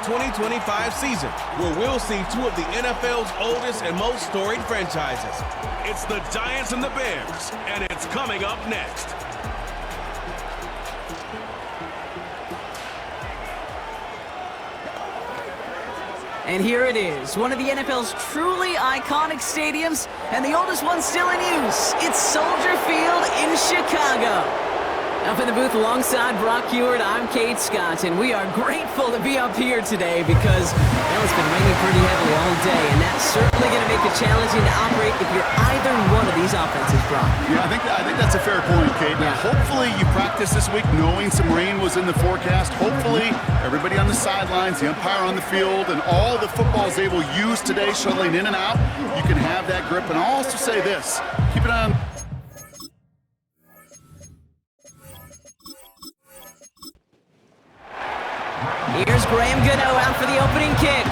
2025 season, where we'll see two of the NFL's oldest and most storied franchises. It's the Giants and the Bears, and it's coming up next. And here it is, one of the NFL's truly iconic stadiums, and the oldest one still in use. It's Soldier Field in Chicago. Up in the booth alongside Brock Huard, I'm Kate Scott, and we are grateful to be up here today because, well, it's been raining pretty heavily all day, and that's certainly going to make it challenging to operate if you're either one of these offenses, Brock. Yeah, I think that's a fair point, Kate. Now, hopefully you practice this week knowing some rain was in the forecast. Hopefully everybody on the sidelines, the umpire on the field, and all the football is able to use today, shuttling in and out. You can have that grip. And I'll also say this, keep it on. Here's Graham Gano out for the opening kick.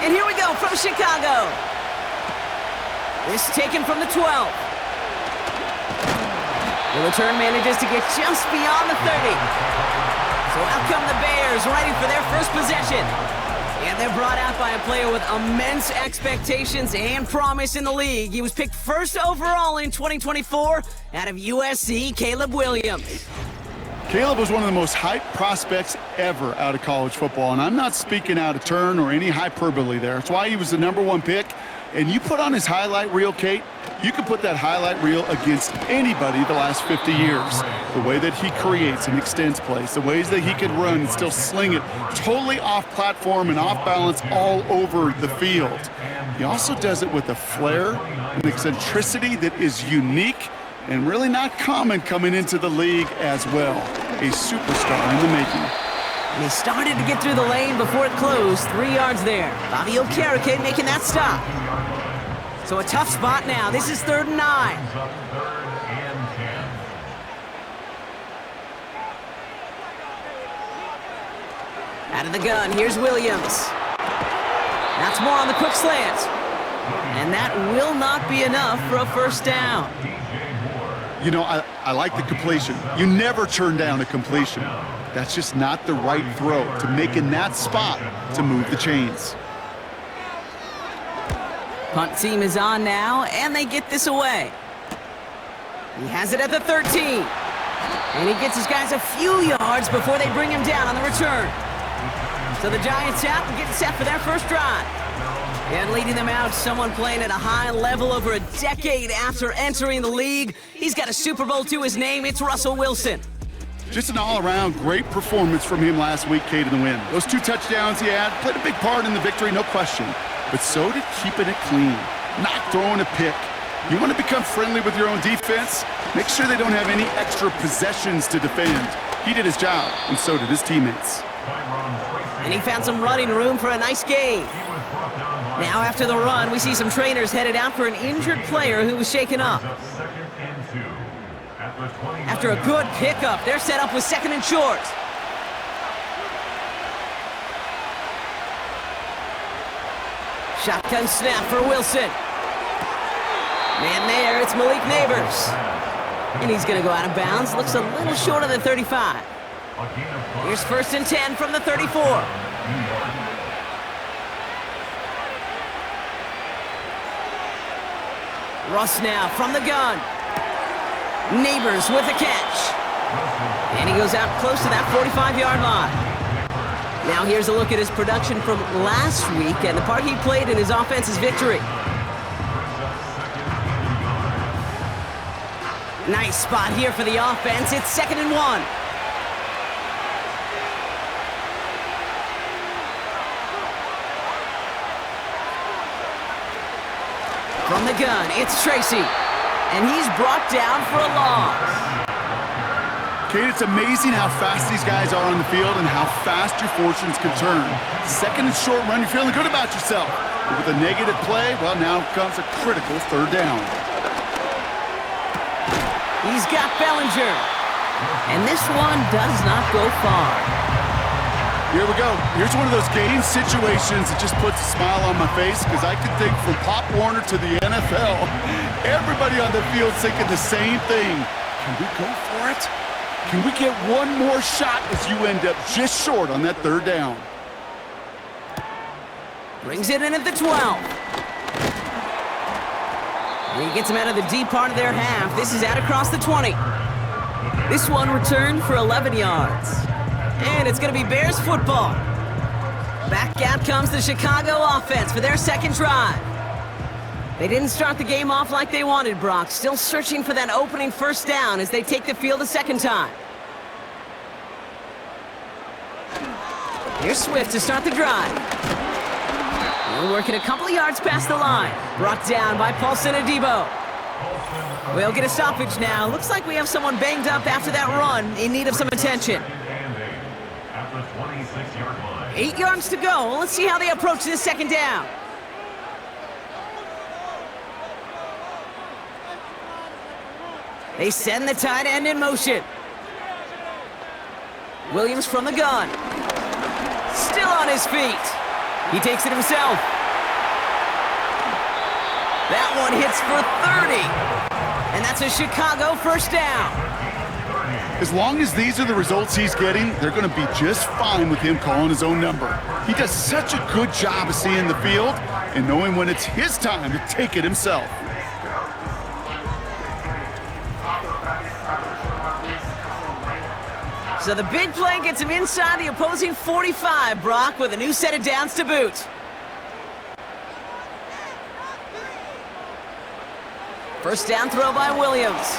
And here we go from Chicago. This taken from the 12. The return manages to get just beyond the 30. So out come the Bears, ready for their first possession. And they're brought out by a player with immense expectations and promise in the league. He was picked first overall in 2024 out of USC, Caleb Williams. Caleb was one of the most hyped prospects ever out of college football, and I'm not speaking out of turn or any hyperbole there. It's why he was the #1 pick. And you put on his highlight reel, Kate, you can put that highlight reel against anybody the last 50 years. The way that he creates and extends plays, the ways that he can run and still sling it totally off platform and off balance all over the field. He also does it with a flair, an eccentricity that is unique and really not common coming into the league as well. A superstar in the making. And he started to get through the lane before it closed. 3 yards there. Bobby Okereke making that stop. So a tough spot now. This is 3rd and 9. Out of the gun, here's Williams. That's more on the quick slant. And that will not be enough for a first down. You know, I like the completion. You never turn down a completion. That's just not the right throw to make in that spot to move the chains. Punt team is on now, and they get this away. He has it at the 13. And he gets his guys a few yards before they bring him down on the return. So the Giants out and get set for their first drive. And leading them out, someone playing at a high level over a decade after entering the league. He's got a Super Bowl to his name. It's Russell Wilson. Just an all-around great performance from him last week, Kate, in the win. Those 2 touchdowns he had played a big part in the victory, no question. But so did keeping it clean, not throwing a pick. You want to become friendly with your own defense? Make sure they don't have any extra possessions to defend. He did his job, and so did his teammates. And he found some running room for a nice gain. Now after the run, we see some trainers headed out for an injured player who was shaken up. After a good pickup, they're set up with 2nd and short. Shotgun snap for Wilson. Man there, it's Malik Neighbors. And he's going to go out of bounds. Looks a little short of the 35. Here's 1st and 10 from the 34. Russ now from the gun. Neighbors with a catch. And he goes out close to that 45-yard line. Now here's a look at his production from last week and the part he played in his offense's victory. Nice spot here for the offense. It's 2nd and 1. From the gun, it's Tracy. And he's brought down for a loss. Kate, it's amazing how fast these guys are on the field and how fast your fortunes can turn. 2nd and short run, you're feeling good about yourself. But with a negative play, well, now comes a critical 3rd down. He's got Bellinger. And this one does not go far. Here we go. Here's one of those game situations that just puts a smile on my face because I can think from Pop Warner to the NFL, everybody on the field thinking the same thing. Can we go for it? Can we get one more shot as you end up just short on that 3rd down? Brings it in at the 12. And he gets him out of the deep part of their half. This is out across the 20. This one returned for 11 yards. And it's going to be Bears football. Back out comes the Chicago offense for their second drive. They didn't start the game off like they wanted, Brock. Still searching for that opening first down as they take the field a second time. Here's Swift to start the drive. We're working a couple of yards past the line. Brought down by Paulson Adebo. We'll get a stoppage now. Looks like we have someone banged up after that run in need of some attention. 8 yards to go. Let's see how they approach this second down. They send the tight end in motion. Williams from the gun. Still on his feet. He takes it himself. That one hits for 30. And that's a Chicago first down. As long as these are the results he's getting, they're going to be just fine with him calling his own number. He does such a good job of seeing the field and knowing when it's his time to take it himself. So the big play gets him inside the opposing 45, Brock, with a new set of downs to boot. First down throw by Williams.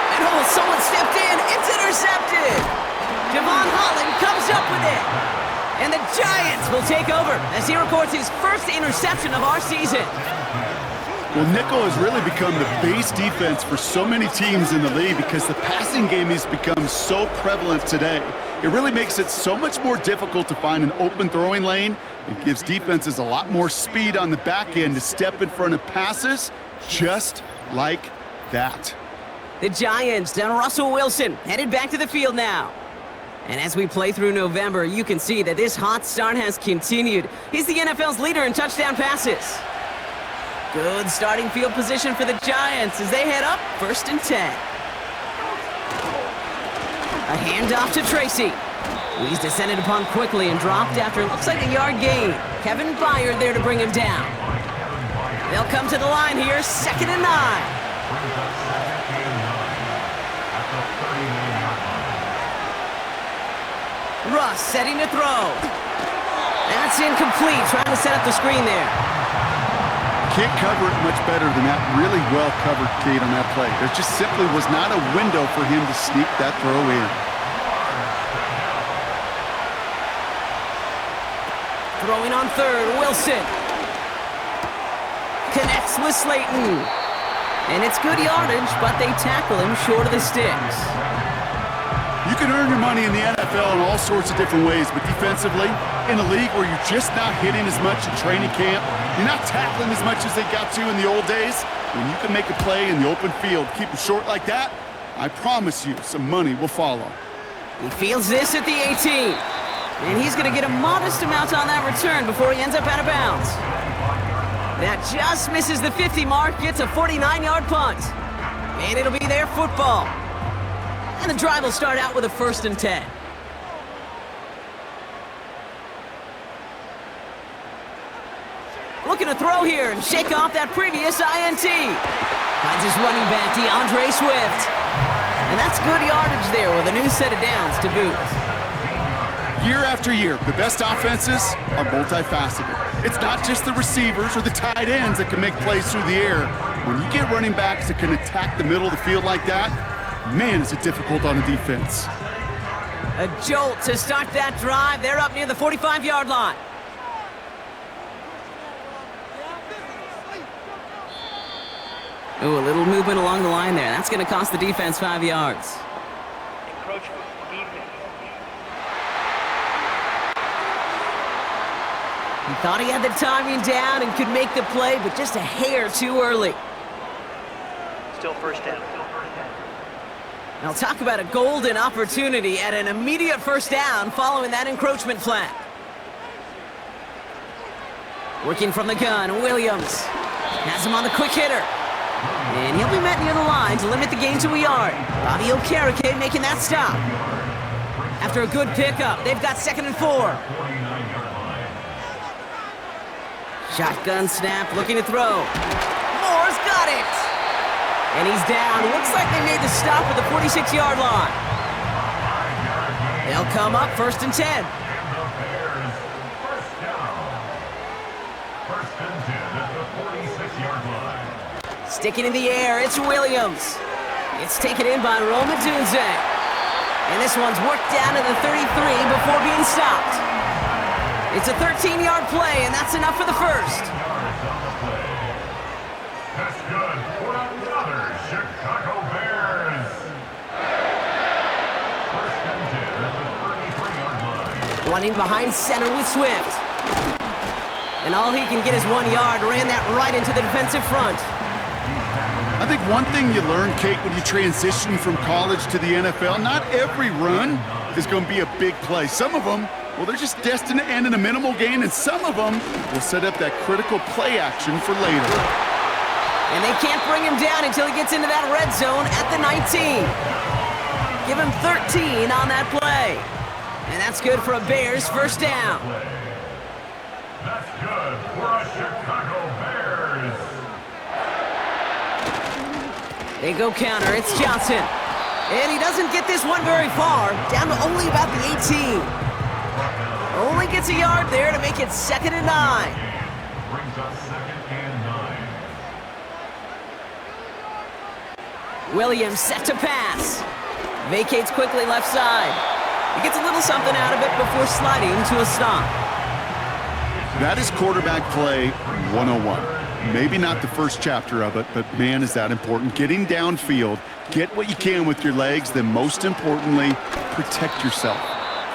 And oh, someone stepped in. It's intercepted. Javon Holland comes up with it. And the Giants will take over as he records his first interception of our season. Well, nickel has really become the base defense for so many teams in the league because the passing game has become so prevalent today. It really makes it so much more difficult to find an open throwing lane. It gives defenses a lot more speed on the back end to step in front of passes just like that. The Giants down Russell Wilson, headed back to the field now. And as we play through November, you can see that this hot start has continued. He's the NFL's leader in touchdown passes. Good starting field position for the Giants as they head up 1st and 10. A handoff to Tracy. He's descended upon quickly and dropped after it looks like a yard gain. Kevin Byard there to bring him down. They'll come to the line here, 2nd and 9. Russ setting to throw. That's incomplete, trying to set up the screen there. Can't cover it much better than that really well-covered Kate on that play. There just simply was not a window for him to sneak that throw in. Throwing on 3rd, Wilson. Connects with Slayton. And it's good yardage, but they tackle him short of the sticks. You can earn your money in the NFL in all sorts of different ways, but defensively, in a league where you're just not hitting as much in training camp, you're not tackling as much as they got to in the old days, when you can make a play in the open field, keep it short like that, I promise you some money will follow. He fields this at the 18. And he's going to get a modest amount on that return before he ends up out of bounds. That just misses the 50 mark, gets a 49-yard punt. And it'll be their football. And the drive will start out with a 1st and 10. Looking to throw here and shake off that previous INT. Finds his running back, DeAndre Swift. And that's good yardage there with a new set of downs to boot. Year after year, the best offenses are multifaceted. It's not just the receivers or the tight ends that can make plays through the air. When you get running backs that can attack the middle of the field like that, man, is it difficult on a defense. A jolt to start that drive. They're up near the 45-yard line. Ooh, a little movement along the line there. That's going to cost the defense 5 yards. He thought he had the timing down and could make the play, but just a hair too early. Still first down. Now talk about a golden opportunity at an immediate first down following that encroachment flag. Working from the gun, Williams has him on the quick hitter. And he'll be met near the line to limit the gain to a yard. Bobby Okereke making that stop. after a good pickup. They've got 2nd and 4. Shotgun snap, looking to throw. Moore's got it! And he's down. Looks like they made the stop at the 46-yard line. They'll come up 1st and 10. Sticking in the air, it's Williams. It's taken in by Rome Odunze. And this one's worked down to the 33 before being stopped. It's a 13-yard play, and that's enough for the first. That's good for another Chicago Bears. 1st and 10 at the 33-yard line. Running behind center with Swift. And all he can get is 1 yard. Ran that right into the defensive front. I think one thing you learn, Kate, when you transition from college to the NFL, not every run is going to be a big play. Some of them, well, they're just destined to end in a minimal gain, and some of them will set up that critical play action for later. And they can't bring him down until he gets into that red zone at the 19. Give him 13 on that play. And that's good for a Bears 1st down. That's good for a Chicago Bears. They go counter, it's Johnson. And he doesn't get this one very far, down to only about the 18. Only gets a yard there to make it 2nd and 9. Brings up 2nd and 9. Williams set to pass. Vacates quickly left side. He gets a little something out of it before sliding to a stop. That is quarterback play 101. Maybe not the first chapter of it, but man, is that important. Getting downfield, get what you can with your legs, then most importantly, protect yourself.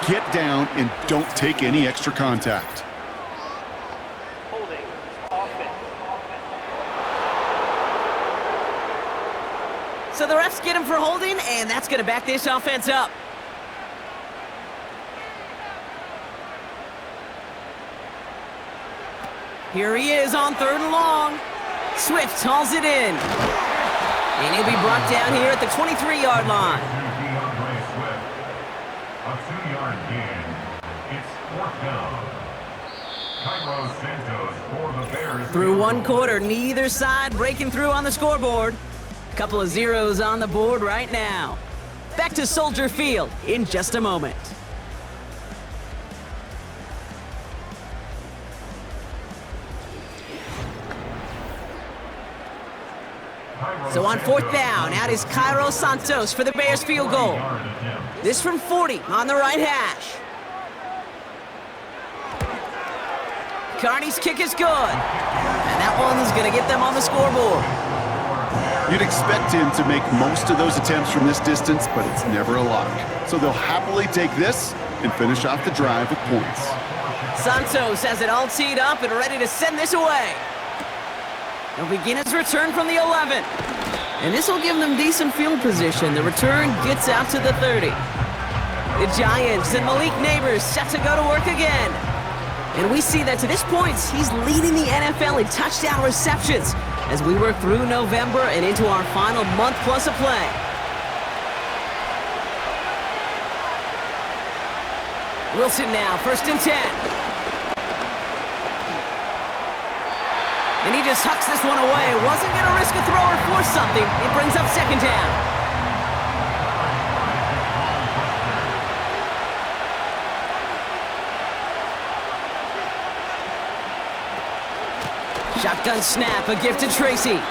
Get down and don't take any extra contact. Holding. Offense. So the refs get him for holding, and that's going to back this offense up. Here he is on 3rd and long. Swift hauls it in. And he'll be brought down here at the 23-yard line. A 2-yard gain. It's 4th down. Cairo Santos for the Bears. Through 1 quarter, neither side breaking through on the scoreboard. A couple of zeros on the board right now. Back to Soldier Field in just a moment. So on 4th down, out is Cairo Santos for the Bears field goal. This from 40 on the right hash. Carney's kick is good. And that one's going to get them on the scoreboard. You'd expect him to make most of those attempts from this distance, but it's never a lock. So they'll happily take this and finish off the drive with points. Santos has it all teed up and ready to send this away. He'll begin his return from the 11. And this will give them decent field position. The return gets out to the 30. The Giants and Malik Neighbors set to go to work again. And we see that to this point, he's leading the NFL in touchdown receptions as we work through November and into our final month plus of play. Wilson now, 1st and 10. And he just hucks this one away. Wasn't going to risk a throw or force something. It brings up 2nd down. Shotgun snap, a gift to Tracy.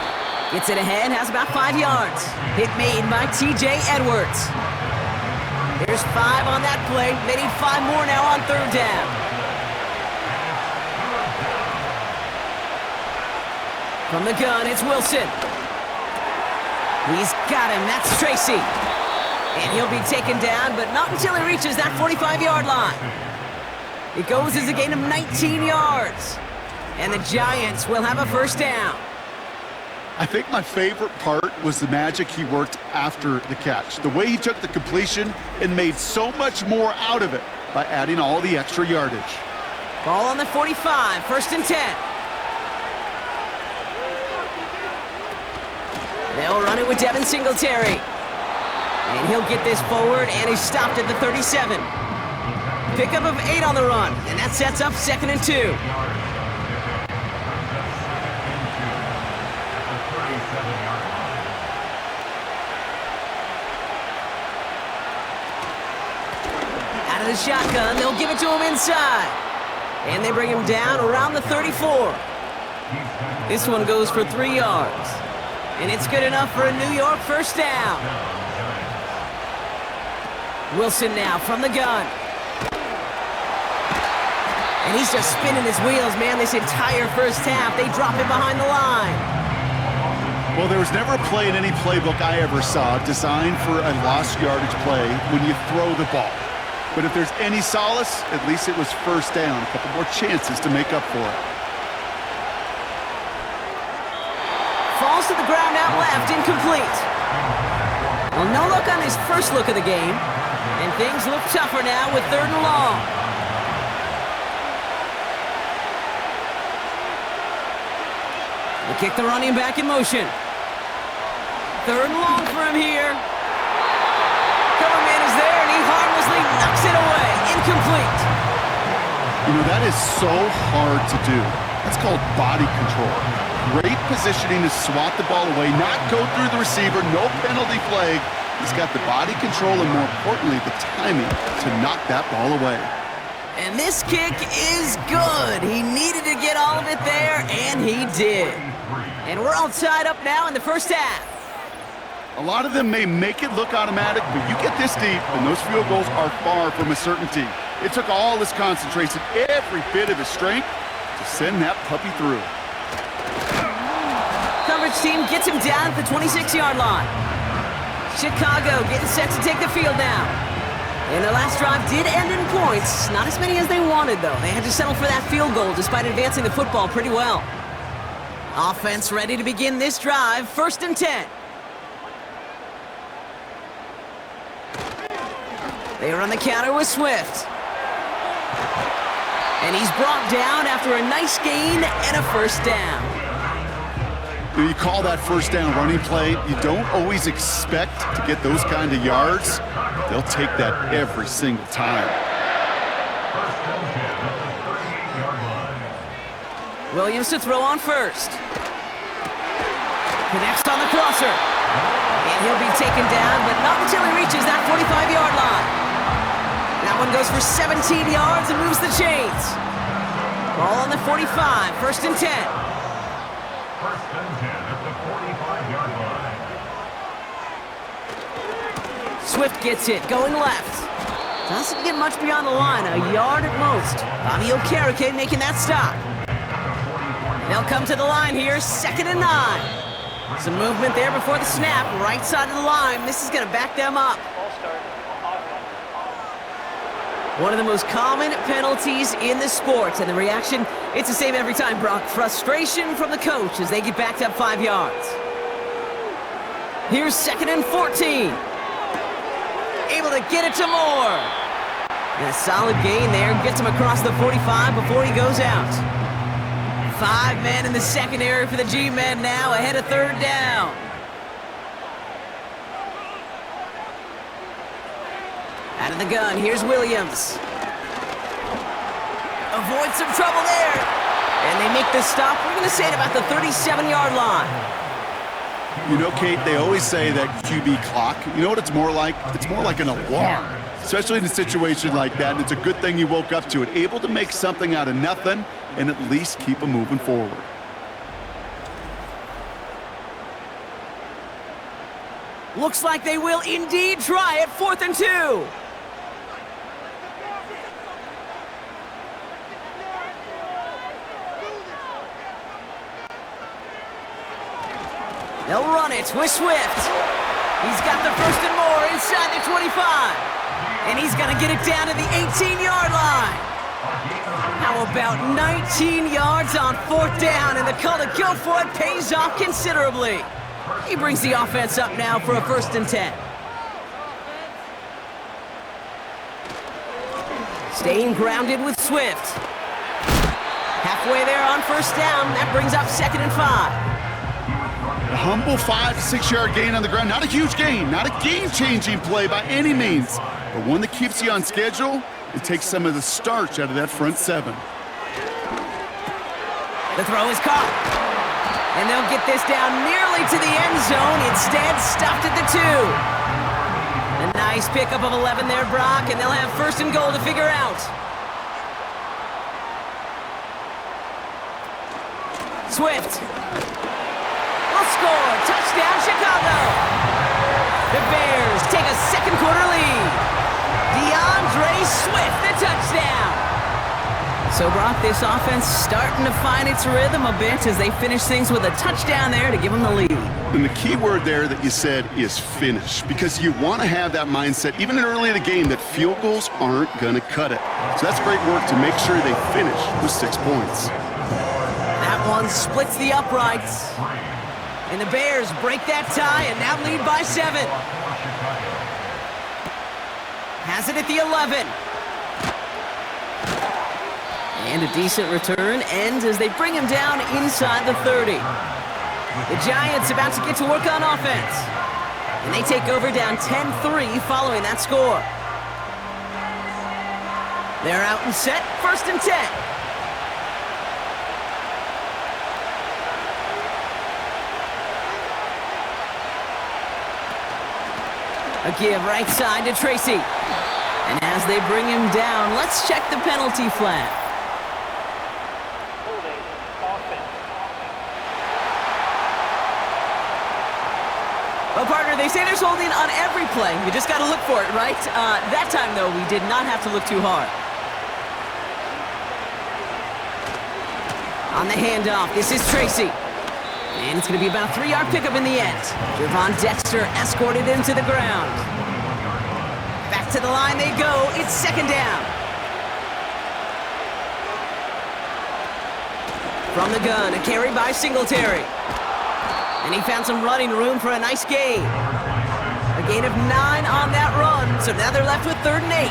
Gets it ahead, has about 5 yards. Hit made by TJ Edwards. There's 5 on that play. They need 5 more now on 3rd down. From the gun, it's Wilson. He's got him, that's Tracy. And he'll be taken down, but not until he reaches that 45-yard line. It goes as a gain of 19 yards. And the Giants will have a 1st down. I think my favorite part was the magic he worked after the catch. The way he took the completion and made so much more out of it by adding all the extra yardage. Ball on the 45, 1st and 10. They'll run it with Devin Singletary. And he'll get this forward, and he's stopped at the 37. Pickup of 8 on the run, and that sets up 2nd and 2. Out of the shotgun, they'll give it to him inside. And they bring him down around the 34. This one goes for 3 yards. And it's good enough for a New York first down. Wilson now from the gun. And he's just spinning his wheels, man, this entire first half. They drop him behind the line. Well, there was never a play in any playbook I ever saw designed for a lost yardage play when you throw the ball. But if there's any solace, at least it was first down. A couple more chances to make up for it. Falls to the ground out left, incomplete. Well, no luck on his first look of the game. And things look tougher now with 3rd and long. They kick the running back in motion. 3rd and long for him here. Coverman is there, and he harmlessly knocks it away. Incomplete. You know, that is so hard to do. That's called body control. Great positioning to swat the ball away, not go through the receiver, no penalty flag. He's got the body control and, more importantly, the timing to knock that ball away. And this kick is good. He needed to get all of it there, and he did. And we're all tied up now in the first half. A lot of them may make it look automatic, but you get this deep, and those field goals are far from a certainty. It took all his concentration, every bit of his strength, to send that puppy through. Coverage team gets him down at the 26-yard line. Chicago getting set to take the field now. And their last drive did end in points. Not as many as they wanted, though. They had to settle for that field goal despite advancing the football pretty well. Offense ready to begin this drive. 1st and 10. They run the counter with Swift. And he's brought down after a nice gain and a first down. You call that first down running play, you don't always expect to get those kind of yards. They'll take that every single time. Williams to throw on first. Connects on the crosser. And he'll be taken down, but not until he reaches that 45-yard line. That one goes for 17 yards and moves the chains. Ball on the 45, 1st and 10. 1st and 10 at the 45-yard line. Swift gets it, going left. Doesn't get much beyond the line, a yard at most. Bobby Okereke making that stop. They'll come to the line here, 2nd and 9. Some movement there before the snap, right side of the line. This is going to back them up. One of the most common penalties in the sport, and the reaction, it's the same every time, Brock. Frustration from the coach as they get backed up 5 yards. Here's 2nd and 14. Able to get it to Moore. And a solid gain there, gets him across the 45 before he goes out. 5 men in the secondary for the G-men now, ahead of 3rd down. Out of the gun, here's Williams. Avoids some trouble there. And they make the stop, we're going to say, at about the 37-yard line. You know, Kate, they always say that QB clock, you know what it's more like? It's more like an alarm, especially in a situation like that. And it's a good thing you woke up to it, able to make something out of nothing and at least keep them moving forward. Looks like they will indeed try it, 4th and 2. They'll run it with Swift. He's got the 1st and more inside the 25. And he's going to get it down to the 18-yard line. How about 19 yards on 4th down, and the call to go for it pays off considerably. He brings the offense up now for a 1st and 10. Staying grounded with Swift. Halfway there on 1st down, that brings up 2nd and 5. humble 5 to 6 yard gain on the ground. Not a huge gain, not a game-changing play by any means, but one that keeps you on schedule and takes some of the starch out of that front seven. The throw is caught. And they'll get this down nearly to the end zone. Instead, stopped at the 2. A nice pickup of 11 there, Brock, and they'll have first and goal to figure out. Swift will score. Touchdown, Chicago. The Bears take a second quarter lead. DeAndre Swift, the touchdown. So, Brock, this offense starting to find its rhythm a bit as they finish things with a touchdown there to give them the lead. And the key word there that you said is finish, because you want to have that mindset, even early in the game, that field goals aren't going to cut it. So that's great work to make sure they finish with 6 points. That one splits the uprights. And the Bears break that tie and now lead by 7. Has it at the 11. And a decent return ends as they bring him down inside the 30. The Giants about to get to work on offense. And they take over down 10-3 following that score. They're out and set, first and 10. A give right side to Tracy. And as they bring him down, let's check the penalty flag. Holding offense. Well, partner, they say there's holding on every play. You just got to look for it, right? That time, though, we did not have to look too hard. On the handoff, this is Tracy. And it's going to be about a 3-yard pickup in the end. Gervon Dexter escorted him to the ground. Back to the line they go. It's second down. From the gun, a carry by Singletary. And he found some running room for a nice gain. A gain of 9 on that run, so now they're left with 3rd and 8.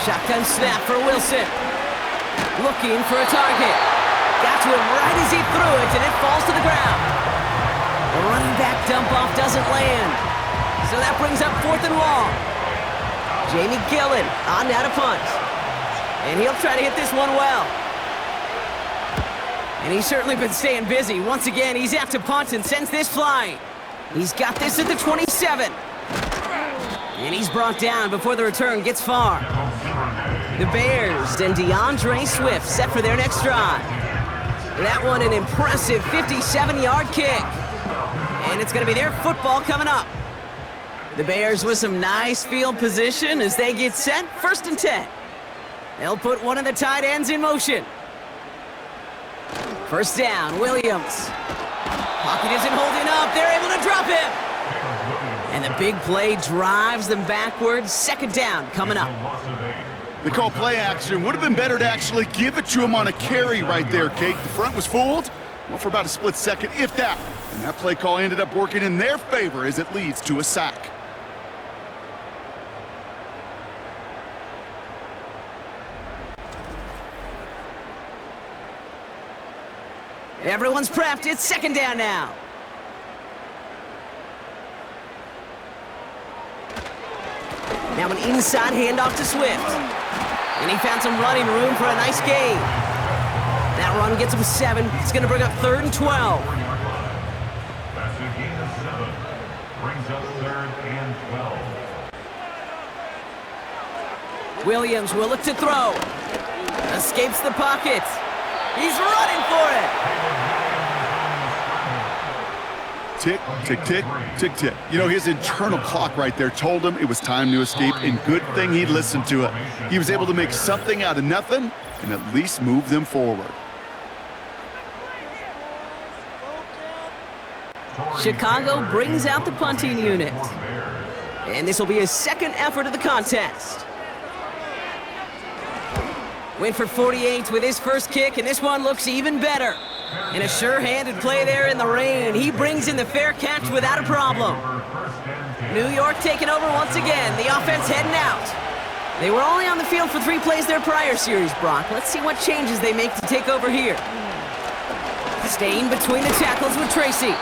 Shotgun snap for Wilson. Looking for a target. Got to him right as he threw it, and it falls to the ground. The running back dump-off doesn't land. So that brings up 4th and long. Jamie Gillen on now to punt. And he'll try to hit this one well. And he's certainly been staying busy. Once again, he's out to punt and sends this flying. He's got this at the 27. And he's brought down before the return gets far. The Bears and DeAndre Swift set for their next drive. That one an impressive 57-yard kick. And it's going to be their football coming up. The Bears with some nice field position as they get set, 1st and 10. They'll put one of the tight ends in motion. First down, Williams. Pocket isn't holding up. They're able to drop him. And the big play drives them backwards. Second down coming up. They call play action. Would have been better to actually give it to him on a carry right there, Kate. The front was fooled, well, for about a split second, if that. And that play call ended up working in their favor as it leads to a sack. Everyone's prepped. It's second down now. Now an inside handoff to Swift. And he found some running room for a nice gain. That run gets him 7. It's going to bring up 3rd and 12. That's a gain of 7. Brings up 3rd and 12. Williams will look to throw. Escapes the pocket. He's running for it. Tick, tick, tick, tick, tick. You know, his internal clock right there told him it was time to escape, and good thing he listened to it. He was able to make something out of nothing and at least move them forward. Chicago brings out the punting unit. And this will be his second effort of the contest. Went for 48 with his first kick, and this one looks even better. And a sure-handed play there in the rain. He brings in the fair catch without a problem. New York taking over once again. The offense heading out. They were only on the field for 3 plays their prior series, Brock. Let's see what changes they make to take over here. Staying between the tackles with Tracy.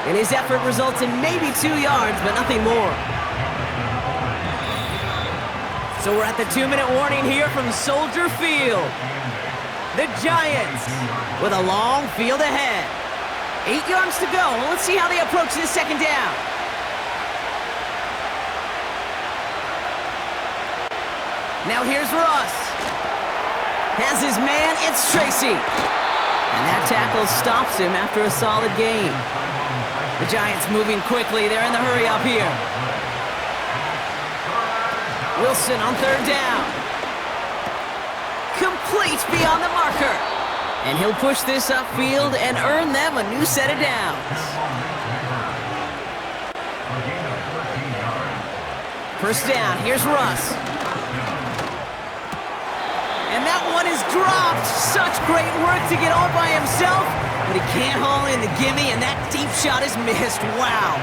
And his effort results in maybe 2 yards, but nothing more. So we're at the 2-minute warning here from Soldier Field. The Giants with a long field ahead. 8 yards to go. Let's see how they approach this second down. Now here's Russ. Has his man, it's Tracy. And that tackle stops him after a solid gain. The Giants moving quickly. They're in the hurry up here. Wilson on 3rd down. Complete beyond the marker. And he'll push this upfield and earn them a new set of downs. First down, here's Russ. And that one is dropped. Such great work to get all by himself, but he can't haul in the gimme, and that deep shot is missed. Wow.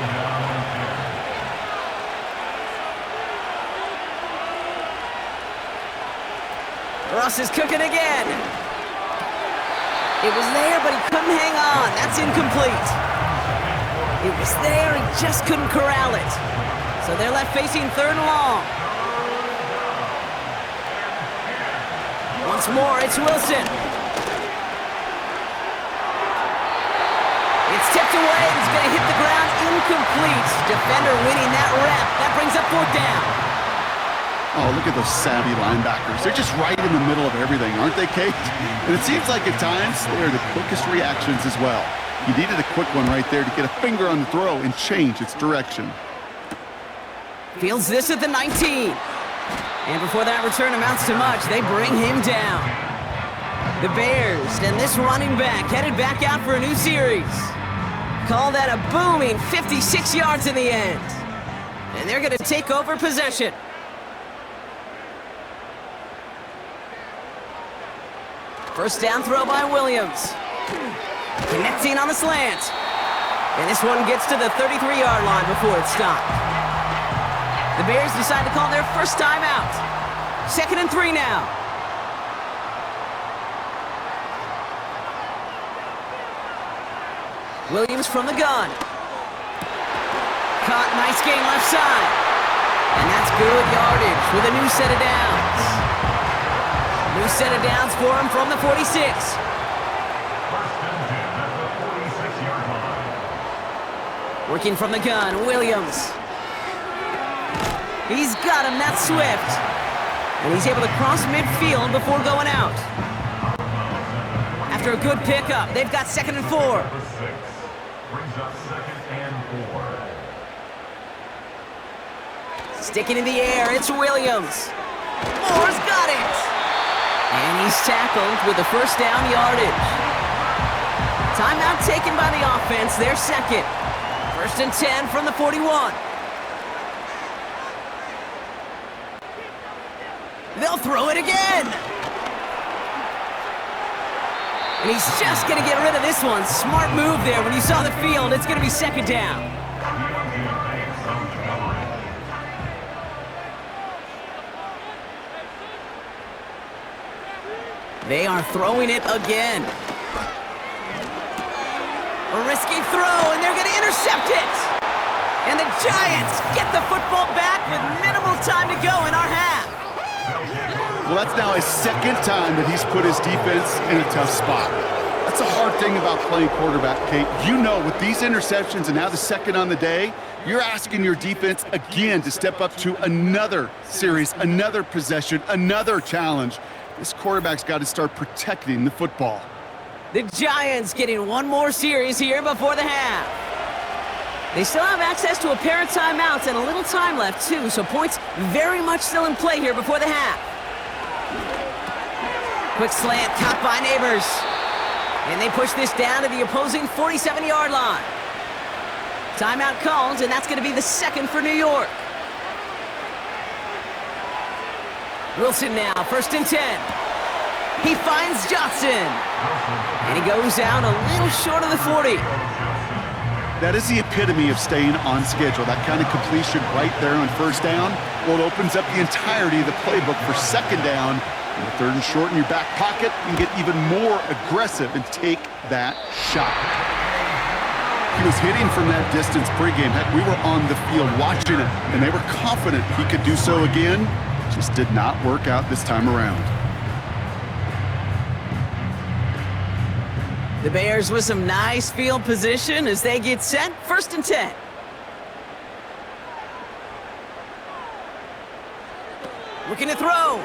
Russ is cooking again. It was there, but he couldn't hang on. That's incomplete. It was there, he just couldn't corral it. So they're left facing 3rd and long. Once more, it's Wilson. It's tipped away, and it's going to hit the ground incomplete. Defender winning that rep. That brings up 4th down. Oh, look at those savvy linebackers. They're just right in the middle of everything, aren't they, Kate? And it seems like at times they are the quickest reactions as well. You needed a quick one right there to get a finger on the throw and change its direction. Fields this at the 19. And before that return amounts to much, they bring him down. The Bears and this running back headed back out for a new series. Call that a booming 56 yards in the end. And they're going to take over possession. First down throw by Williams. Connecting on the slant. And this one gets to the 33-yard line before it's stopped. The Bears decide to call their first time out. 2nd and 3 now. Williams from the gun. Caught, nice gain left side. And that's good yardage with a new set of downs. New set of downs for him from the 46. First and 10 at the 46-yard line. Working from the gun, Williams. He's got him, that's Swift. And he's able to cross midfield before going out. After a good pickup, they've got 2nd and 4. Number 6 brings up 2nd and 4. Sticking in the air, it's Williams. Moore's got it. And he's tackled with the first down yardage. Timeout taken by the offense, their 2nd. 1st and 10 from the 41. They'll throw it again. And he's just going to get rid of this one. Smart move there. When you saw the field, it's going to be 2nd down. They are throwing it again. A risky throw, and they're going to intercept it. And the Giants get the football back with minimal time to go in our half. Well, that's now his 2nd time that he's put his defense in a tough spot. That's a hard thing about playing quarterback, Kate. You know, with these interceptions and now the 2nd on the day, you're asking your defense again to step up to another series, another possession, another challenge. This quarterback's got to start protecting the football. The Giants getting one more series here before the half. They still have access to a pair of timeouts and a little time left, too, so points very much still in play here before the half. Quick slant caught by Neighbors. And they push this down to the opposing 47-yard line. Timeout called, and that's going to be the 2nd for New York. Wilson now, 1st and 10. He finds Johnson. And he goes out a little short of the 40. That is the epitome of staying on schedule. That kind of completion right there on first down. Well, it opens up the entirety of the playbook for second down. And the third and short in your back pocket, you can get even more aggressive and take that shot. He was hitting from that distance pregame. Heck, we were on the field watching it, and they were confident he could do so again. Just did not work out this time around. The Bears with some nice field position as they get set. 1st and 10. Looking to throw.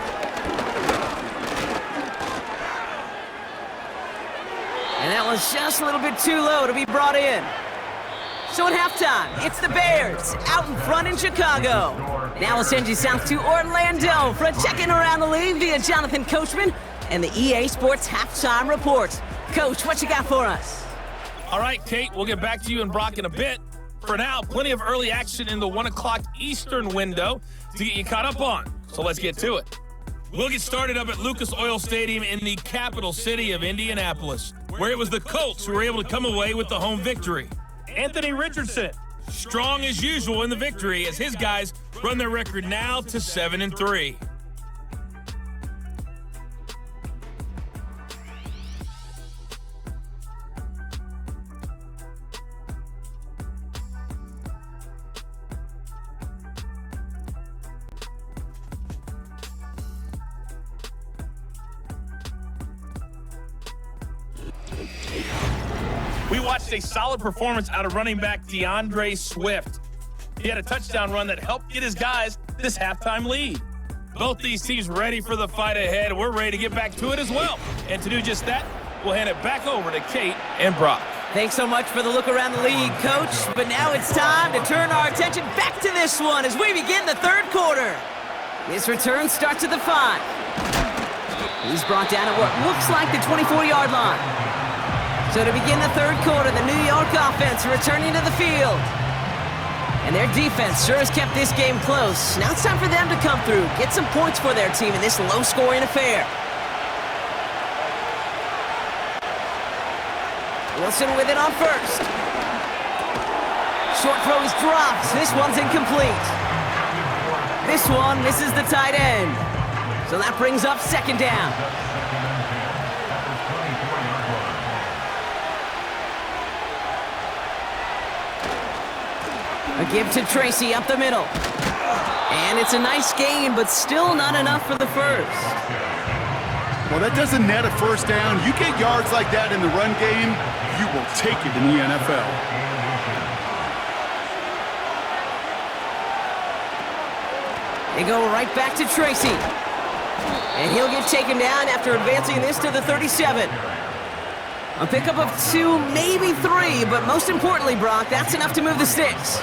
And that was just a little bit too low to be brought in. So at halftime, it's the Bears out in front in Chicago. Now we'll send you south to Orlando for a check-in around the league via Jonathan Coachman and the EA Sports Halftime Report. Coach, what you got for us? All right, Kate, we'll get back to you and Brock in a bit. For now, plenty of early action in the 1 o'clock Eastern window to get you caught up on. So let's get to it. We'll get started up at Lucas Oil Stadium in the capital city of Indianapolis, where it was the Colts who were able to come away with the home victory. Anthony Richardson, strong as usual in the victory as his guys run their record now to 7-3. We watched a solid performance out of running back DeAndre Swift. He had a touchdown run that helped get his guys this halftime lead. Both these teams ready for the fight ahead. We're ready to get back to it as well. And to do just that, we'll hand it back over to Kate and Brock. Thanks so much for the look around the league, Coach. But now it's time to turn our attention back to this one as we begin the third quarter. This return starts at the 5. He's brought down at what looks like the 24-yard line. So to begin the third quarter, the New York offense returning to the field. And their defense sure has kept this game close. Now it's time for them to come through, get some points for their team in this low-scoring affair. Wilson with it on first. Short throw is dropped. This one's incomplete. This one misses the tight end. So that brings up second down. A give to Tracy up the middle. And it's a nice gain, but still not enough for the first. Well, that doesn't net a first down. You get yards like that in the run game, you will take it in the NFL. They go right back to Tracy. And he'll get taken down after advancing this to the 37. A pickup of 2, maybe 3, but most importantly, Brock, that's enough to move the sticks.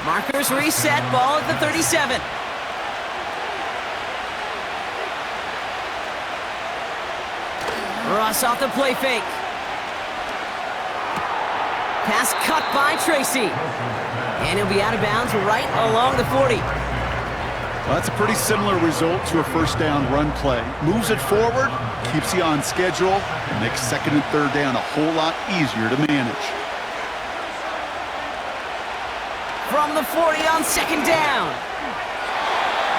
Markers reset, ball at the 37. Ross off the play fake. Pass cut by Tracy. And he'll be out of bounds right along the 40. Well, that's a pretty similar result to a first down run play. Moves it forward, keeps you on schedule, and makes second and third down a whole lot easier to manage. From the 40 on second down.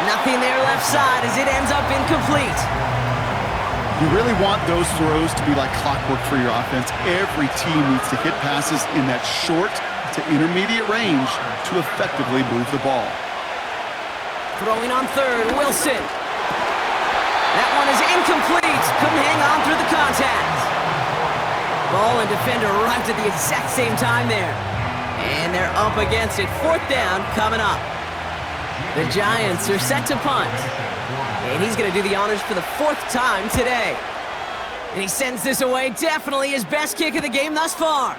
Nothing there left side as it ends up incomplete. You really want those throws to be like clockwork for your offense. Every team needs to hit passes in that short to intermediate range to effectively move the ball. Throwing on third, Wilson. That one is incomplete. Couldn't hang on through the contact. Ball and defender arrived at the exact same time there. And they're up against it. Fourth down coming up. The Giants are set to punt. And he's going to do the honors for the 4th time today. And he sends this away. Definitely his best kick of the game thus far.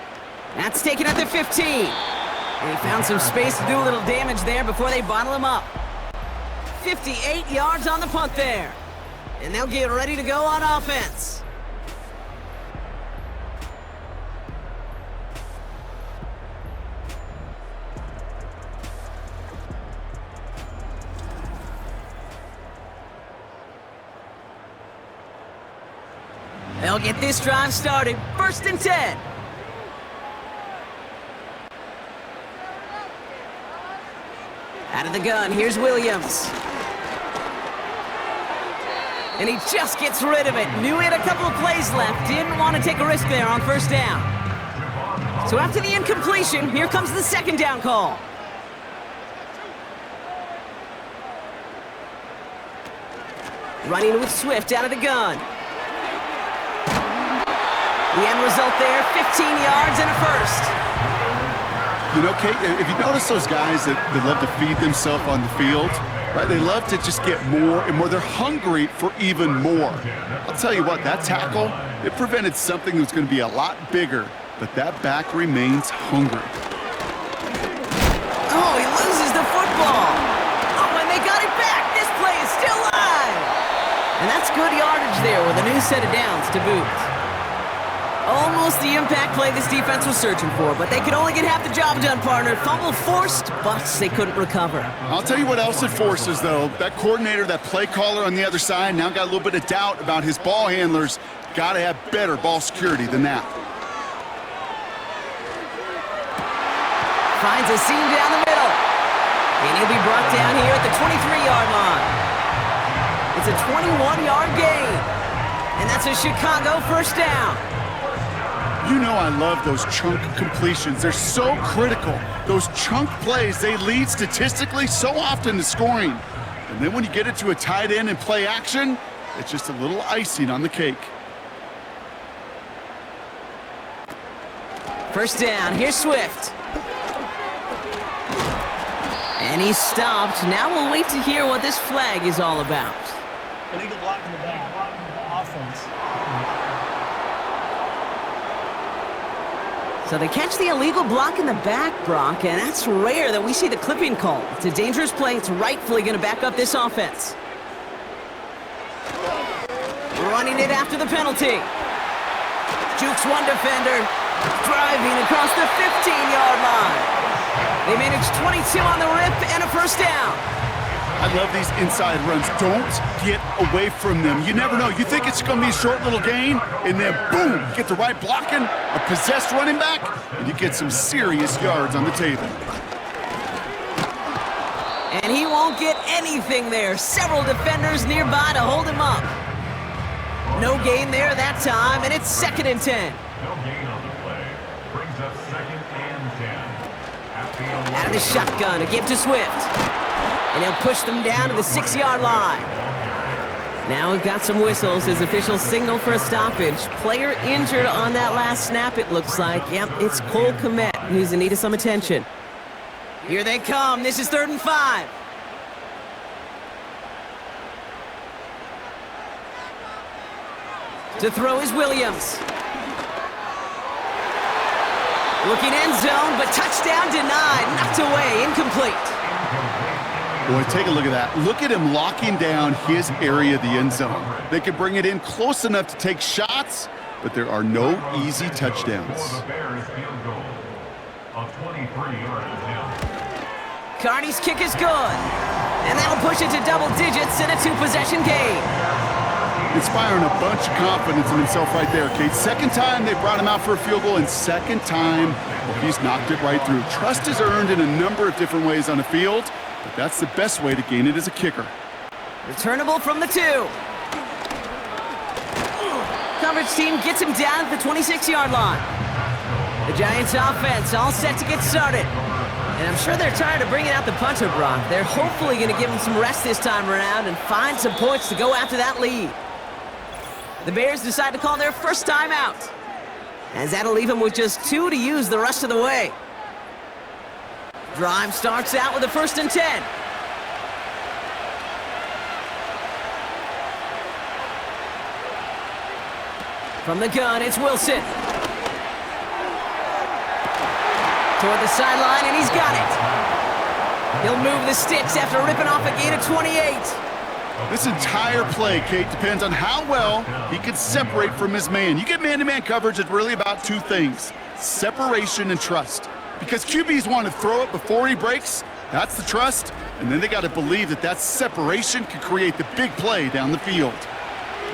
That's taken at the 15. And he found some space to do a little damage there before they bottle him up. 58 yards on the punt there. And they'll get ready to go on offense. They'll get this drive started. 1st and 10. Out of the gun, here's Williams. And he just gets rid of it. Knew he had a couple of plays left. Didn't want to take a risk there on first down. So after the incompletion, here comes the second down call. Running with Swift out of the gun. The end result there, 15 yards and a first. You know, Kate, if you notice those guys that love to feed themselves on the field, right? They love to just get more and more. They're hungry for even more. I'll tell you what, that tackle, it prevented something that's going to be a lot bigger, but that back remains hungry. Oh, he loses the football. Oh, and they got it back. This play is still live. And that's good yardage there with a new set of downs to boot. Almost the impact play this defense was searching for, but they could only get half the job done, partner. Fumble forced, but they couldn't recover. I'll tell you what else it forces, though. That coordinator, that play caller on the other side, now got a little bit of doubt about his ball handlers. Got to have better ball security than that. Finds a seam down the middle. And he'll be brought down here at the 23-yard line. It's a 21-yard gain. And that's a Chicago first down. You know I love those chunk completions. They're so critical. Those chunk plays, they lead statistically so often to scoring. And then when you get it to a tight end and play action, it's just a little icing on the cake. First down, here's Swift. And he's stopped. Now we'll wait to hear what this flag is all about. Illegal block in the back. Offense. So they catch the illegal block in the back, Brock, and that's rare that we see the clipping call. It's a dangerous play. It's rightfully going to back up this offense. Running it after the penalty. Jukes one defender, driving across the 15-yard line. They manage 22 on the rip and a first down. I love these inside runs. Don't get away from them. You never know. You think it's going to be a short little gain, and then boom, you get the right blocking, a possessed running back, and you get some serious yards on the table. And he won't get anything there. Several defenders nearby to hold him up. No gain there that time, and it's 2nd and 10. No gain on the play. Brings up 2nd and 10. Out of the shotgun, a give to Swift. And he'll push them down to the 6-yard line. Now we've got some whistles as officials signal for a stoppage. Player injured on that last snap, it looks like. Yep, it's Cole Kmet who's in need of some attention. Here they come. This is 3rd and 5. To throw is Williams. Looking end zone, but touchdown denied. Knocked away, incomplete. Boy, take a look at that. Look at him locking down his area of the end zone. They could bring it in close enough to take shots, but there are no easy touchdowns. For the Bears field goal of 23-yard attempt. Carney's kick is good. And that'll push it to double digits in a 2-possession game. Inspiring a bunch of confidence in himself right there, Kate. 2nd time they brought him out for a field goal, and 2nd time, well, he's knocked it right through. Trust is earned in a number of different ways on the field, but that's the best way to gain it as a kicker. Returnable from the 2. Coverage team gets him down at the 26-yard line. The Giants offense all set to get started. And I'm sure they're tired of bringing out the punter, Brock. They're hopefully going to give him some rest this time around and find some points to go after that lead. The Bears decide to call their first timeout, as that'll leave them with just 2 to use the rest of the way. Drive starts out with a 1st and 10. From the gun, it's Wilson. Toward the sideline, and he's got it. He'll move the sticks after ripping off a gain of 28. This entire play, Kate, depends on how well he can separate from his man. You get man-to-man coverage, it's really about 2 things: separation and trust. Because QBs want to throw it before he breaks, that's the trust, and then they got to believe that that separation can create the big play down the field.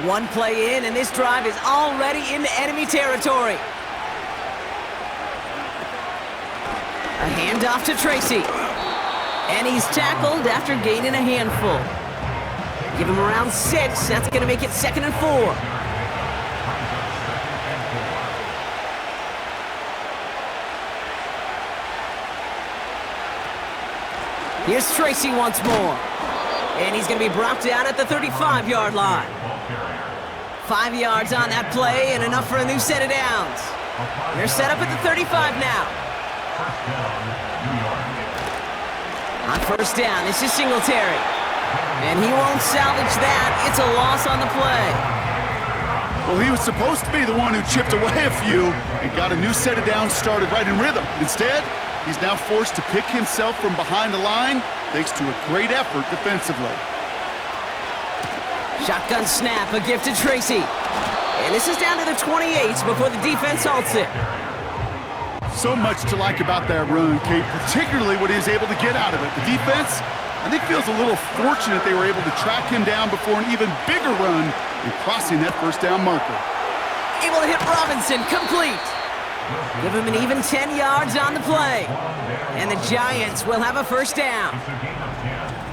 One play in, and this drive is already into enemy territory. A handoff to Tracy. And he's tackled after gaining a handful. Give him around 6. That's going to make it 2nd and 4. Here's Tracy once more. And he's going to be brought down at the 35-yard line. 5 yards on that play and enough for a new set of downs. They're set up at the 35 now. On first down, this is Singletary. And he won't salvage that. It's a loss on the play. Well, he was supposed to be the one who chipped away a few and got a new set of downs started right in rhythm. Instead, he's now forced to pick himself from behind the line thanks to a great effort defensively. Shotgun snap, a gift to Tracy. And this is down to the 28 before the defense halts it. So much to like about that run, Kate, particularly what he was able to get out of it. The defense, I think, feels a little fortunate they were able to track him down before an even bigger run and crossing that first down marker. Able to hit Robinson, complete. Give him an even 10 yards on the play. And the Giants will have a first down.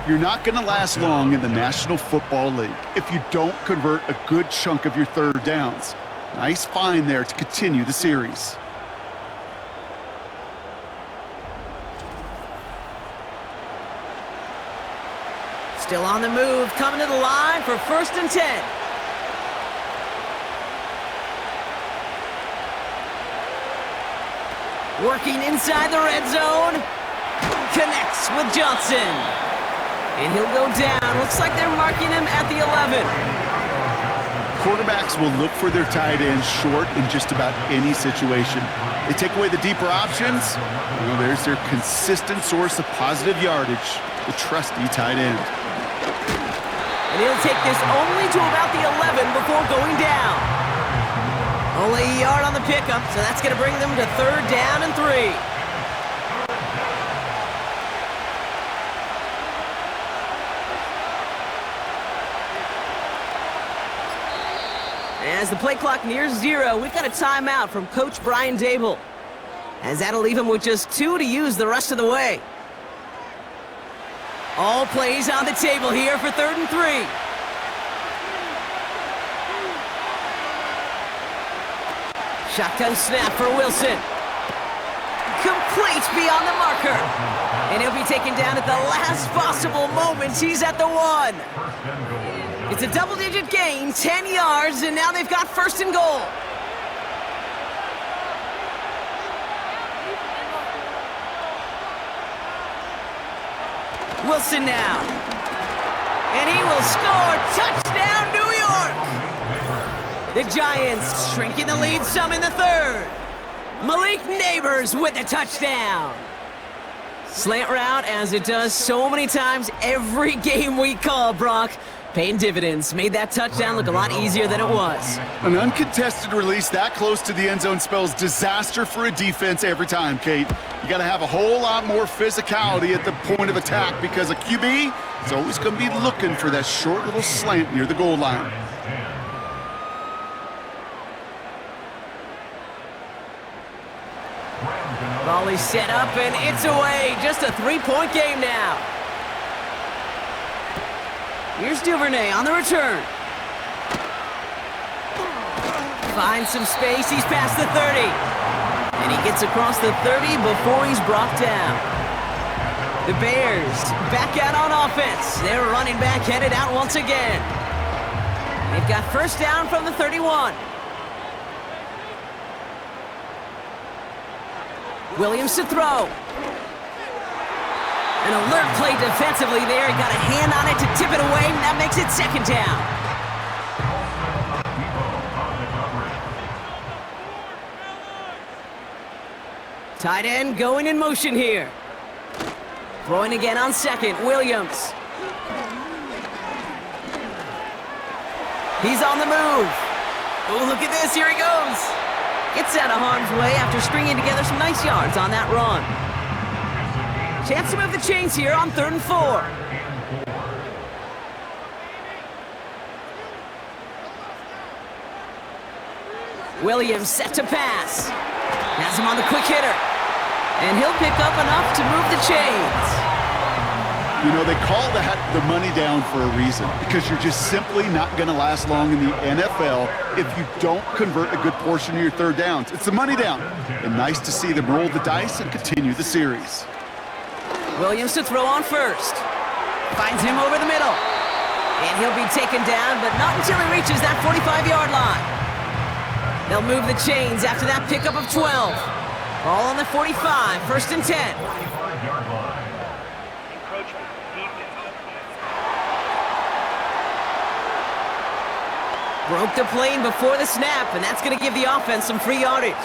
You're not going to last long in the National Football League if you don't convert a good chunk of your third downs. Nice find there to continue the series. Still on the move, coming to the line for 1st and 10. Working inside the red zone. Connects with Johnson. And he'll go down. Looks like they're marking him at the 11. Quarterbacks will look for their tight end short in just about any situation. They take away the deeper options. Well, there's their consistent source of positive yardage, the trusty tight end. And he'll take this only to about the 11 before going down. Only a yard on the pickup, so that's going to bring them to 3rd down and 3. As the play clock nears 0, we've got a timeout from Coach Brian Dable, as that'll leave him with just 2 to use the rest of the way. All plays on the table here for 3rd and 3. Shotgun snap for Wilson. Complete beyond the marker. And he'll be taken down at the last possible moment. He's at the 1. It's a double-digit gain, 10 yards, and now they've got 1st and goal. Wilson now. And he will score. Touchdown, New York! The Giants shrinking the lead some in the 3rd. Malik Neighbors with the touchdown. Slant route, as it does so many times every game we call, Brock. Paying dividends. Made that touchdown look a lot easier than it was. An uncontested release that close to the end zone spells disaster for a defense every time, Kate. You got to have a whole lot more physicality at the point of attack because a QB is always going to be looking for that short little slant near the goal line. Volley set up and it's away. Just a 3-point game now. Here's Duvernay on the return. Finds some space. He's past the 30. And he gets across the 30 before he's brought down. The Bears back out on offense. Their running back headed out once again. They've got 1st down from the 31. Williams to throw. An alert play defensively there. He got a hand on it to tip it away, and that makes it 2nd down. Tight end going in motion here. Throwing again on 2nd, Williams. He's on the move. Oh, look at this, here he goes. Gets out of harm's way after stringing together some nice yards on that run. Chance to move the chains here on 3rd and 4. Williams set to pass. Has him on the quick hitter. And he'll pick up enough to move the chains. You know, they call that the money down for a reason, because you're just simply not going to last long in the NFL if you don't convert a good portion of your third downs. It's the money down. And nice to see them roll the dice and continue the series. Williams to throw on first. Finds him over the middle. And he'll be taken down, but not until he reaches that 45-yard line. They'll move the chains after that pickup of 12. Ball on the 45, 1st and 10. 45-yard line. Encroachment. Defense. Broke the plane before the snap, and that's going to give the offense some free yardage.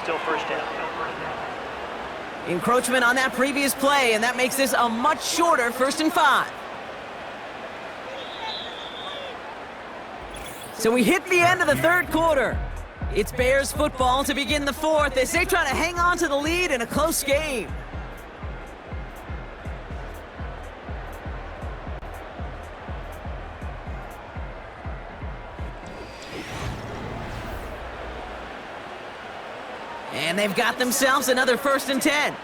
Still first down. Encroachment on that previous play, and that makes this a much shorter 1st and 5. So we hit the end of the third quarter. It's Bears football to begin the fourth as they try to hang on to the lead in a close game. And they've got themselves another 1st and 10.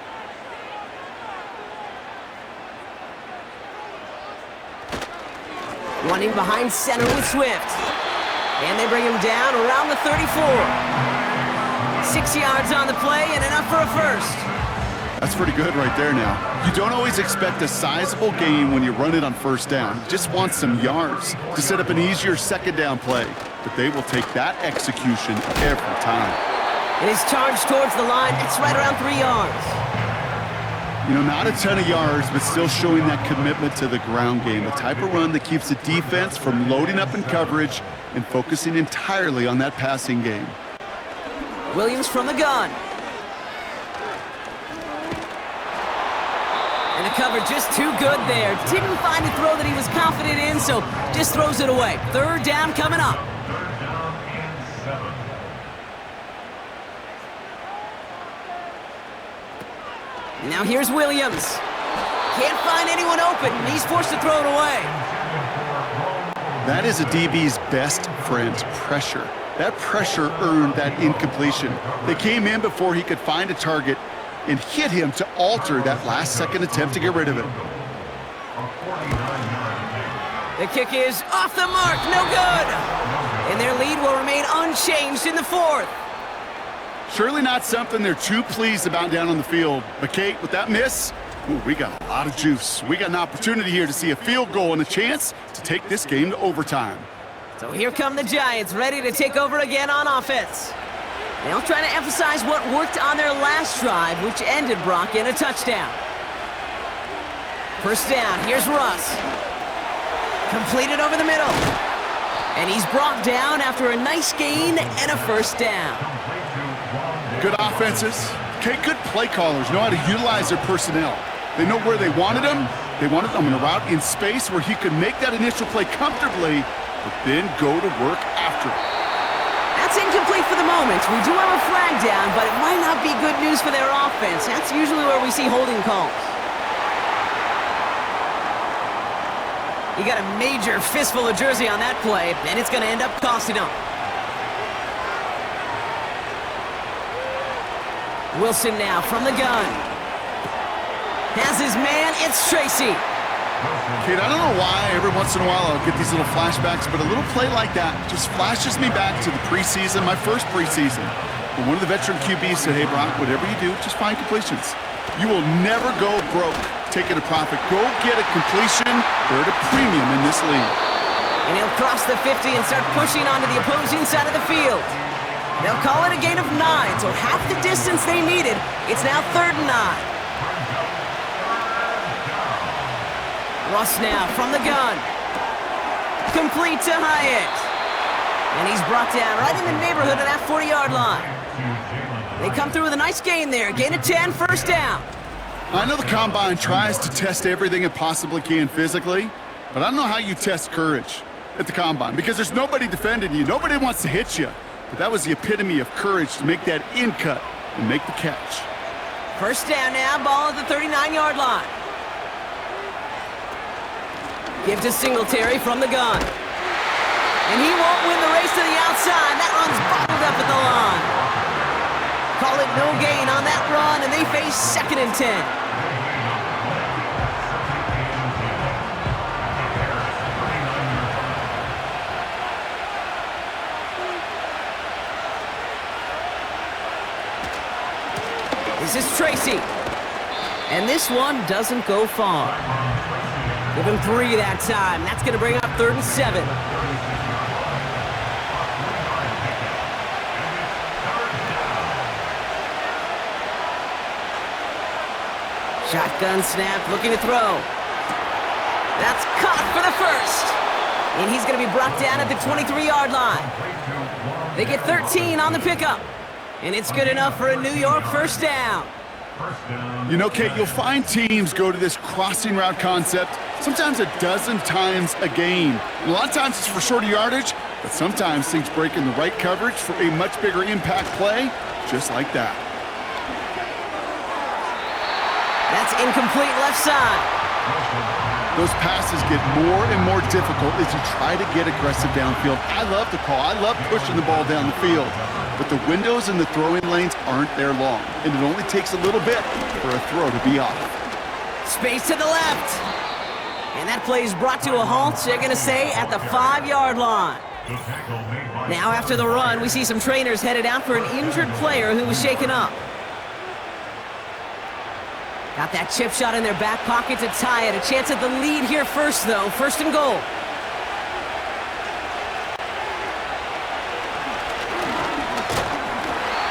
Running behind center with Swift. And they bring him down around the 34. 6 yards on the play and enough for a first. That's pretty good right there now. You don't always expect a sizable gain when you run it on 1st down. You just want some yards to set up an easier 2nd down play. But they will take that execution every time. And his charge towards the line, it's right around 3 yards. You know, not a ton of yards, but still showing that commitment to the ground game. The type of run that keeps the defense from loading up in coverage and focusing entirely on that passing game. Williams from the gun. And the cover just too good there. Didn't find a throw that he was confident in, so just throws it away. 3rd down coming up. 3rd down and 7. Now here's Williams. Can't find anyone open. He's forced to throw it away. That is a DB's best friend, pressure. That pressure earned that incompletion. They came in before he could find a target and hit him to alter that last-second attempt to get rid of it. The kick is off the mark, no good. And their lead will remain unchanged in the 4th. Surely not something they're too pleased about down on the field. But Kate, with that miss, ooh, we got a lot of juice. We got an opportunity here to see a field goal and a chance to take this game to overtime. So here come the Giants, ready to take over again on offense. They'll try to emphasize what worked on their last drive, which ended, Brock, in a touchdown. 1st down, here's Russ. Completed over the middle. And he's brought down after a nice gain and a 1st down. Good offenses. Okay, good play callers know how to utilize their personnel. They know where they wanted him. They wanted him in a route in space where he could make that initial play comfortably, but then go to work after it. That's incomplete for the moment. We do have a flag down, but it might not be good news for their offense. That's usually where we see holding calls. He got a major fistful of jersey on that play, and it's going to end up costing him. Wilson now from the gun. Has his man, it's Tracy. Kate, I don't know why every once in a while I'll get these little flashbacks, but a little play like that just flashes me back to the preseason, my first preseason. When one of the veteran QBs said, hey, Brock, whatever you do, just find completions. You will never go broke taking a profit. Go get a completion. They're at a premium in this league. And he'll cross the 50 and start pushing onto the opposing side of the field. They'll call it a gain of 9, so half the distance they needed. It's now 3rd and 9. Russ now from the gun. Complete to Hyatt. And he's brought down right in the neighborhood of that 40-yard line. They come through with a nice gain there. Gain of 10, 1st down. I know the Combine tries to test everything it possibly can physically, but I don't know how you test courage at the Combine because there's nobody defending you. Nobody wants to hit you. But that was the epitome of courage to make that in cut and make the catch. 1st down now, ball at the 39-yard line. Give to Singletary from the gun. And he won't win the race to the outside. That run's bottled up at the line. Call it no gain on that run, and they face 2nd and 10. This is Tracy. And this one doesn't go far. Give him 3 that time. That's going to bring up 3rd and 7. Shotgun snap, looking to throw. That's caught for the first. And he's going to be brought down at the 23-yard line. They get 13 on the pickup. And it's good enough for a New York first down. You know, Kate, you'll find teams go to this crossing route concept sometimes a dozen times a game. And a lot of times it's for shorter yardage, but sometimes things break in the right coverage for a much bigger impact play, just like that. That's incomplete left side. Those passes get more and more difficult as you try to get aggressive downfield. I love the call. I love pushing the ball down the field. But the windows in the throwing lanes aren't there long, and it only takes a little bit for a throw to be off. Space to the left. And that play is brought to a halt, they're going to say, at the 5-yard line. Now after the run, we see some trainers headed out for an injured player who was shaken up. Got that chip shot in their back pocket to tie it. A chance at the lead here first, though. 1st and goal.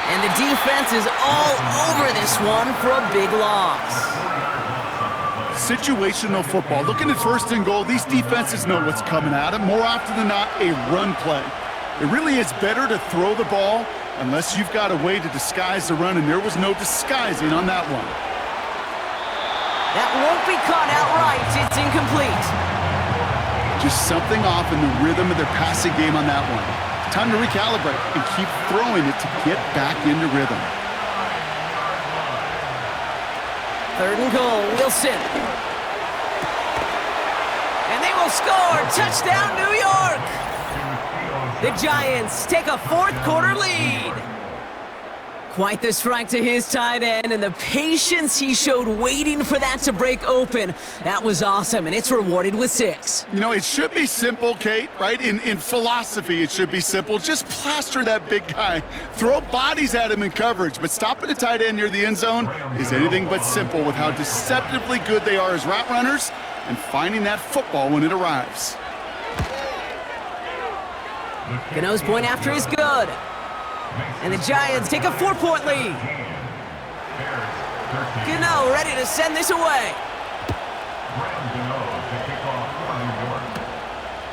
And the defense is all over this one for a big loss. Situational football. Looking at 1st and goal, these defenses know what's coming at them. More often than not, a run play. It really is better to throw the ball unless you've got a way to disguise the run, and there was no disguising on that one. That won't be caught outright. It's incomplete. Just something off in the rhythm of their passing game on that one. Time to recalibrate and keep throwing it to get back into rhythm. 3rd and goal, Wilson. And they will score. Touchdown, New York. The Giants take a 4th quarter lead. Quite the strike to his tight end, and the patience he showed waiting for that to break open. That was awesome, and it's rewarded with 6. You know, it should be simple, Kate, right? In philosophy, it should be simple. Just plaster that big guy. Throw bodies at him in coverage, but stopping a tight end near the end zone is anything but simple with how deceptively good they are as route runners and finding that football when it arrives. Gano's point after is good. And the Giants take a 4-point lead. Gano ready to send this away.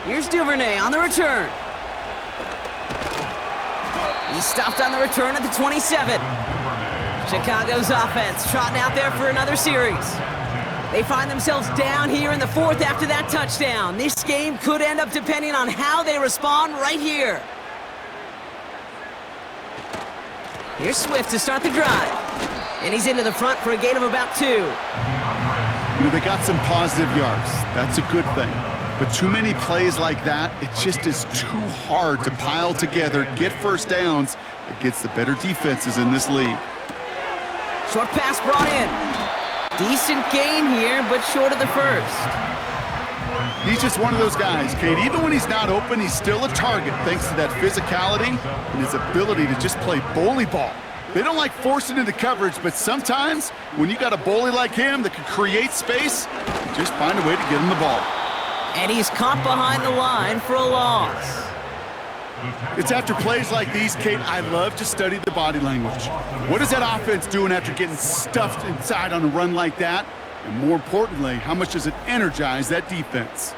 Here's Duvernay on the return. He's stopped on the return at the 27. Chicago's offense trotting out there for another series. They find themselves down here in the 4th after that touchdown. This game could end up depending on how they respond right here. Here's Swift to start the drive. And he's into the front for a gain of about 2. You know, they got some positive yards. That's a good thing. But too many plays like that, it just is too hard to pile together, get first downs against the better defenses in this league. Short pass brought in. Decent gain here, but short of the first. He's just one of those guys, Kate. Even when he's not open, he's still a target thanks to that physicality and his ability to just play bully ball. They don't like forcing into coverage, but sometimes when you got a bully like him that can create space, you just find a way to get him the ball. And he's caught behind the line for a loss. It's after plays like these, Kate, I love to study the body language. What is that offense doing after getting stuffed inside on a run like that? And more importantly, how much does it energize that defense?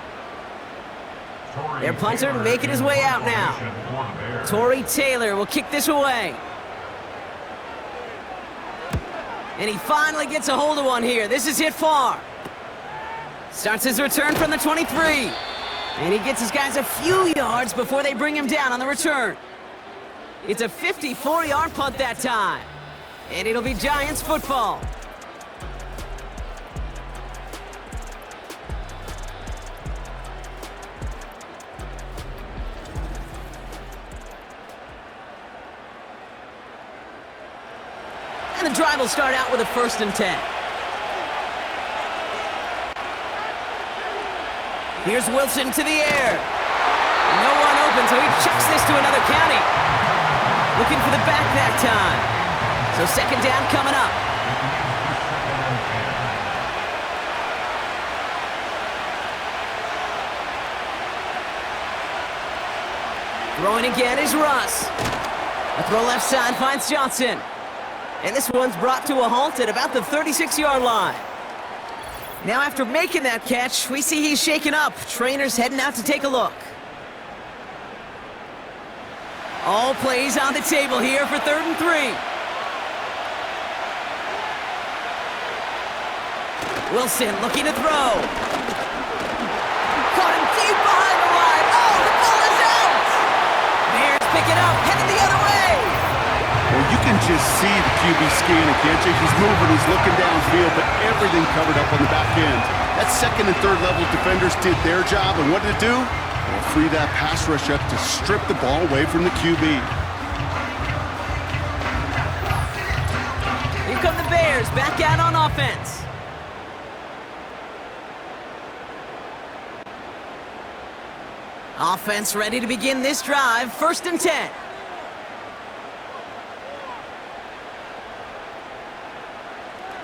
Their punter making his way out now. Torrey Taylor will kick this away. And he finally gets a hold of one here. This is hit far. Starts his return from the 23. And he gets his guys a few yards before they bring him down on the return. It's a 54-yard punt that time. And it'll be Giants football. And the drive will start out with a 1st and 10. Here's Wilson to the air. No one open, so he chucks this to another county. Looking for the back that time. So 2nd down coming up. Throwing again is Russ. A throw left side finds Johnson. And this one's brought to a halt at about the 36-yard line. Now after making that catch, we see he's shaken up. Trainer's heading out to take a look. All plays on the table here for 3rd and 3. Wilson looking to throw. Caught him deep behind the line. Oh, the ball is out! Bears pick it up, headed the other way. Well, you can just see the QB scanning, can't you? He's moving, he's looking downfield, but everything covered up on the back end. That 2nd and 3rd level defenders did their job, and what did it do? Well, free that pass rush up to strip the ball away from the QB. Here come the Bears, back out on offense. Offense ready to begin this drive, 1st and 10.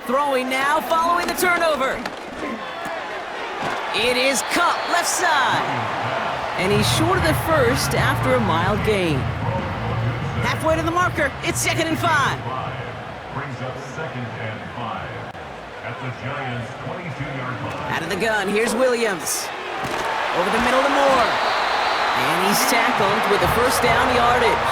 Throwing now, following the turnover. It is Kupp, left side. And he's short of the first after a mild gain. Halfway to the marker, it's 2nd and 5. Brings up 2nd and 5 at the Giants' 22-yard line. Out of the gun, here's Williams. Over the middle to Moore. And he's tackled with the 1st down yardage.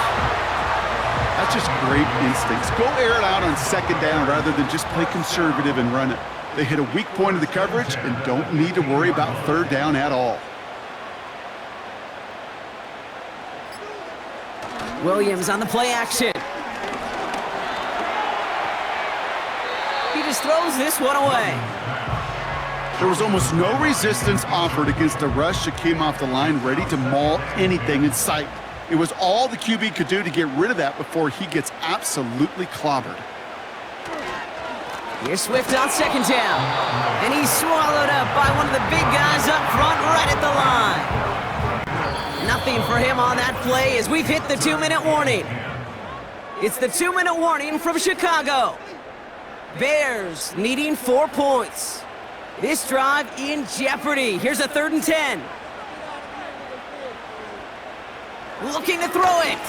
That's just great instincts. Go air it out on 2nd down rather than just play conservative and run it. They hit a weak point of the coverage and don't need to worry about 3rd down at all. Williams on the play action. He just throws this one away. There was almost no resistance offered against a rush that came off the line ready to maul anything in sight. It was all the QB could do to get rid of that before he gets absolutely clobbered. Here's Swift on 2nd down. And he's swallowed up by one of the big guys up front right at the line. Nothing for him on that play as we've hit the 2-minute warning. It's the 2-minute warning from Chicago. Bears needing 4 points. This drive in jeopardy. Here's a 3rd and 10. Looking to throw it.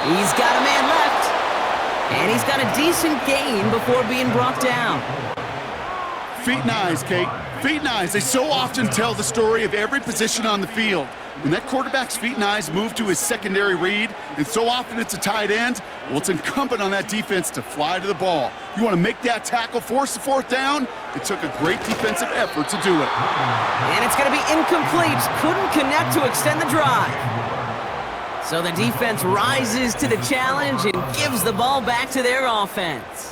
He's got a man left. And he's got a decent gain before being brought down. Feet and eyes, Kate. Feet and eyes. They so often tell the story of every position on the field. When that quarterback's feet and eyes move to his secondary read, and so often it's a tight end, well, it's incumbent on that defense to fly to the ball. You want to make that tackle, force the 4th down? It took a great defensive effort to do it. And it's going to be incomplete. Couldn't connect to extend the drive. So the defense rises to the challenge and gives the ball back to their offense.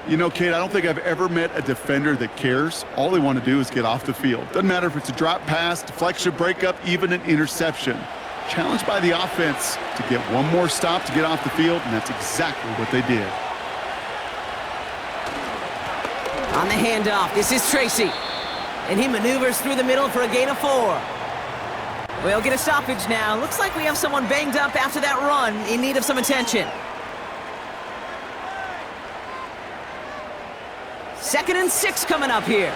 You know, Kate, I don't think I've ever met a defender that cares. All they want to do is get off the field. Doesn't matter if it's a drop pass, deflection, breakup, even an interception. Challenged by the offense to get one more stop to get off the field, and that's exactly what they did. On the handoff, this is Tracy. And he maneuvers through the middle for a gain of 4. We'll get a stoppage now. Looks like we have someone banged up after that run in need of some attention. 2nd and 6 coming up here.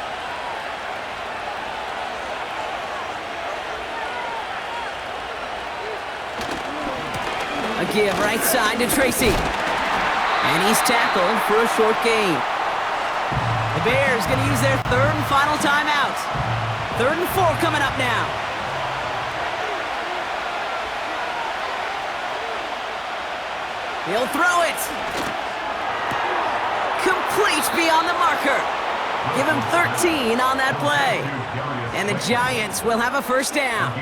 A give right side to Tracy. And he's tackled for a short gain. The Bears going to use their 3rd and final timeout. 3rd and 4 coming up now. He'll throw it. Complete beyond the marker. Give him 13 on that play. And the Giants will have a 1st down.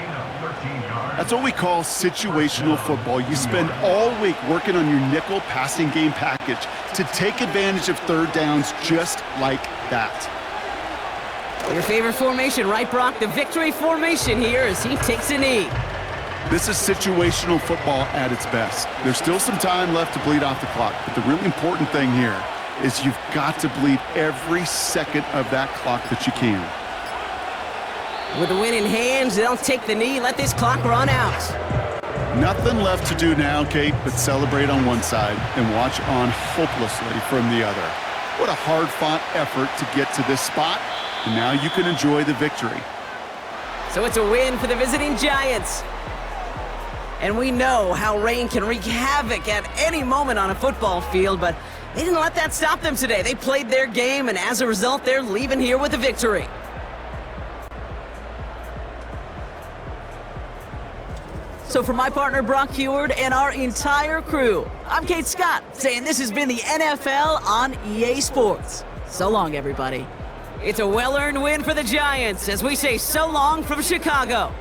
That's what we call situational football. You spend all week working on your nickel passing game package to take advantage of 3rd downs just like that. Your favorite formation, right, Brock? The victory formation here as he takes a knee. This is situational football at its best. There's still some time left to bleed off the clock, but the really important thing here is you've got to bleed every second of that clock that you can. With the win in hand, they'll take the knee, let this clock run out. Nothing left to do now, Kate, but celebrate on one side and watch on hopelessly from the other. What a hard-fought effort to get to this spot, and now you can enjoy the victory. So it's a win for the visiting Giants. And we know how rain can wreak havoc at any moment on a football field, but they didn't let that stop them today. They played their game, and as a result, they're leaving here with a victory. So for my partner, Brock Heward, and our entire crew, I'm Kate Scott, saying this has been the NFL on EA Sports. So long, everybody. It's a well-earned win for the Giants as we say so long from Chicago.